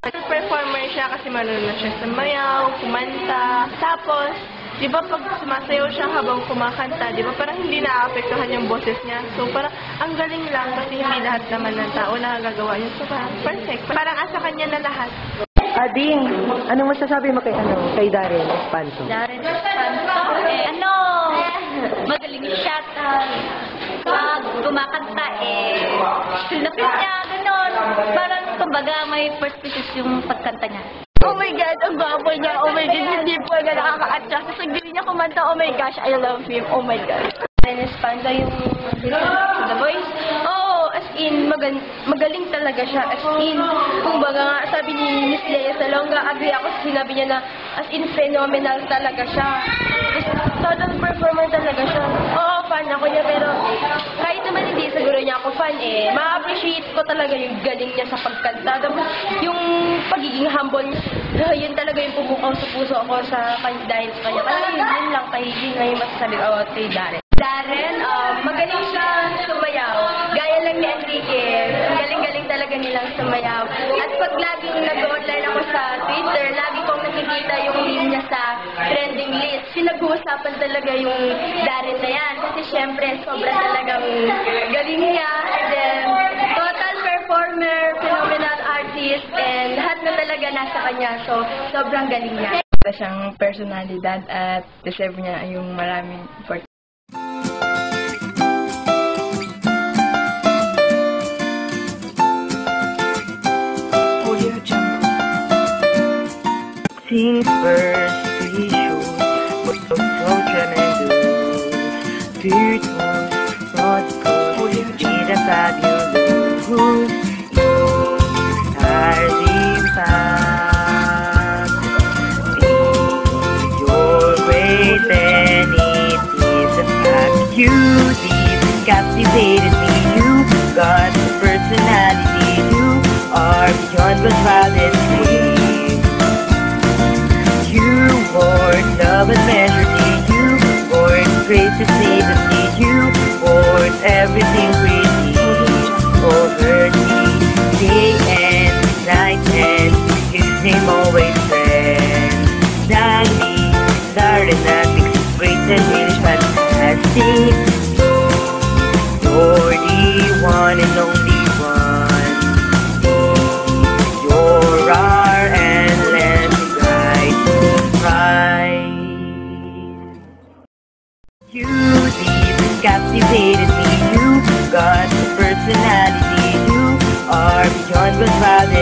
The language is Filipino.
Performer siya kasi marunong siya sumayaw, kumanta. Tapos, di ba pag sumasayaw siya habang kumakanta, di ba parang hindi naapektuhan yung boses niya. So parang ang galing lang kasi hindi lahat naman ng tao nakagagawa niya. So parang perfect. Parang asa kanya na lahat. Ading, anong masasabi mo kay Darren Espanto? Darren Espanto, magaling siya. Pag kumakanta, silapit niya, gano'n. Parang, kumbaga, may perspective yung pagkanta niya. Oh my God, ang gwapo niya. Oh my God, hindi po na nakaka-attract. Tapos hindi niya kumanta, oh my gosh, I love him. Oh my God. Darren Espanto yung The Voice. Oo, as in, magaling talaga siya. As in, kumbaga nga, sabi ni Miss Lea Salonga, agree ako sa sinabi niya na as in, phenomenal talaga siya. Total performer talaga siya. Oo, fan ako niya, pero kahit naman hindi siguro niya ako fan ma-appreciate ko talaga yung galing niya sa pagkanta. Tapos yung pagiging humble niya, yun talaga yung pumukaw sa puso ako dahil sa kanya. Kaya yun lang, yun lang yung masasabi ko kay Darren. Darren, magaling siya sumayaw. Gaya lang ni Enrique, galing-galing talaga nilang sumayaw. At pag laging nag-online ako sa Twitter, lagi kong nakikita yung meme niya sa trending list. Pinag-uusapan talaga yung Darren na yan. Kasi syempre, sobrang talagang galing niya. And then, total performer, phenomenal artist, and lahat na talaga nasa kanya. So, sobrang galing niya. Siyang personalidad at deserve niya yung maraming support. Since first we showed what was so tremendous, virtuous, thoughtful, with a fabulous, are the impact. Your grace and it is a fact. You deep captivated me. You got the personality. You are beyond what's wildest dream. You born love and measure. You born grace and safety. You born everything we need. Over me, day and night, and His name always friend. Daddy, Darren, that makes it great and really fantastic. You're the one and only one. You're our endless bright. You deep captivated me. You got the personality. You are beyond what's valid.